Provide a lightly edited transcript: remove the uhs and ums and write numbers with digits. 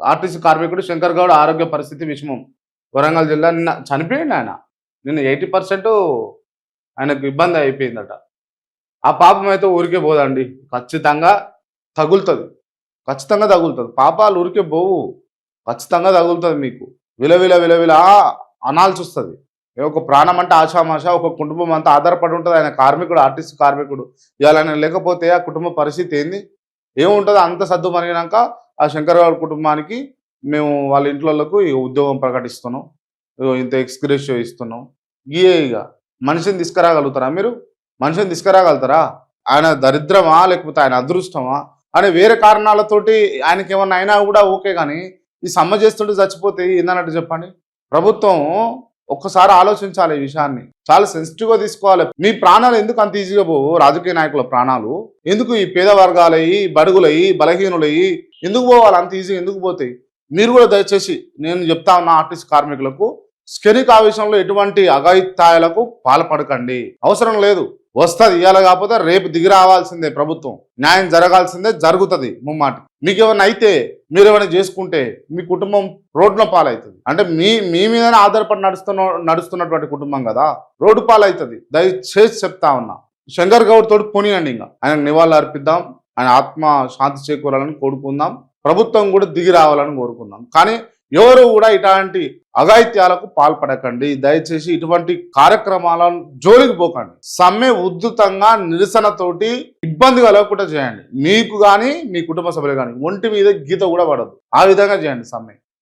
RTC కార్మికుడు శంకర్ గౌడ్ ఆరోగ్య పరిస్థితి విషమం. వరంగల్ జిల్లా నిన్న చనిపోయిండు ఆయన. నిన్న 80% ఆయనకు ఇబ్బంది అయిపోయిందట. ఆ పాపం అయితే ఊరికే పోదండి. ఖచ్చితంగా తగులుతది. ఖచ్చితంగా తగులుతది. పాపాలు ఊరికే పోవు. ఖచ్చితంగా తగులుతది మీకు. విలవిల విలవిల అనాల్సొస్తది. ఒక ప్రాణం అంటే ఆషామాషా ఒక కుటుంబం అంతా ఆధారపడి ఉంటది. ఆయన కార్మికుడు, ఆర్టీసీ కార్మికుడు. ఇవాళ ఆయన లేకపోతే ఆ కుటుంబ పరిస్థితి ఏంది? ఏముంటదో అంత సద్దుమణిగినాక ఆ శంకర్ గౌడ్ కుటుంబానికి మేము వాళ్ళ ఇంట్లోలకు ఈ ఉద్యోగం ప్రకటిస్తున్నాం. ఇంత ఎక్స్‌గ్రేషియో ఇస్తున్నాం. ఇయే ఇగ. మనిషిని తీసుకురాగలుగుతారా మీరు? మనిషిని తీసుకురాగలుగుతారా? ఆయన దరిద్రమా? లేకపోతే ఆయన అదృష్టమా? అని వేరే కారణాలతోటి ఆయనకేమన్నా అయినా కూడా ఓకే గానీ, ఈ సమ్మె చేస్తుంటే చచ్చిపోతే ఏందన్నట్టు చెప్పండి? ప్రభుత్వం ఒక్కసారి ఆలోచించాలి ఈ విషయాన్ని. చాలా సెన్సిటివ్‌గా తీసుకోవాలి. మీ ప్రాణాలు ఎందుకు అంత ఈజీగా పోవు? రాజకీయ నాయకుల ప్రాణాలు. ఎందుకు ఈ పేద వర్గాలయి, బడుగులయి, బలహీనులయి ఎందుకు పోవాలి? అంత ఈజీగా ఎందుకు పోతాయి? మీరు కూడా దయచేసి నేను చెప్తా ఉన్న ఆర్టీసీ కార్మికులకు స్కెనిక్ ఆవేశంలో ఎటువంటి అఘాయిత్యాలకు పాల్పడకండి. అవసరం లేదు. వస్తది. ఇవాళ కాకపోతే రేపు దిగి రావాల్సిందే ప్రభుత్వం. న్యాయం జరగాల్సిందే, జరుగుతుంది ముమ్మాటి. మీకు ఏమైనా అయితే మీరు ఏమైనా చేసుకుంటే మీ కుటుంబం రోడ్డున పాలవుతుంది. అంటే మీ మీదనే ఆధారపడి నడుస్తున్నటువంటి కుటుంబం కదా, రోడ్డు పాలవుతుంది. దయచేసి చెప్తా ఉన్నా. శంకర్ గౌడ్ తోటి పోనీయండి. ఇంకా ఆయనకు నివాళులు అర్పిద్దాం. ఆయన ఆత్మ శాంతి చేకూరాలని కోరుకుందాం. ప్రభుత్వం కూడా దిగి రావాలని కోరుకుందాం. కానీ ఎవరు కూడా ఇట్లాంటి అఘాయిత్యాలకు పాల్పడకండి. దయచేసి ఇటువంటి కార్యక్రమాలను జోలికి పోకండి. సమ్మె ఉద్ధృతంగా నిరసనతోటి ఇబ్బంది కలగకుండా చేయండి. మీకు కానీ మీ కుటుంబ సభ్యులు కానీ ఒంటి మీద గీత కూడా పడదు. ఆ విధంగా చేయండి సమ్మె.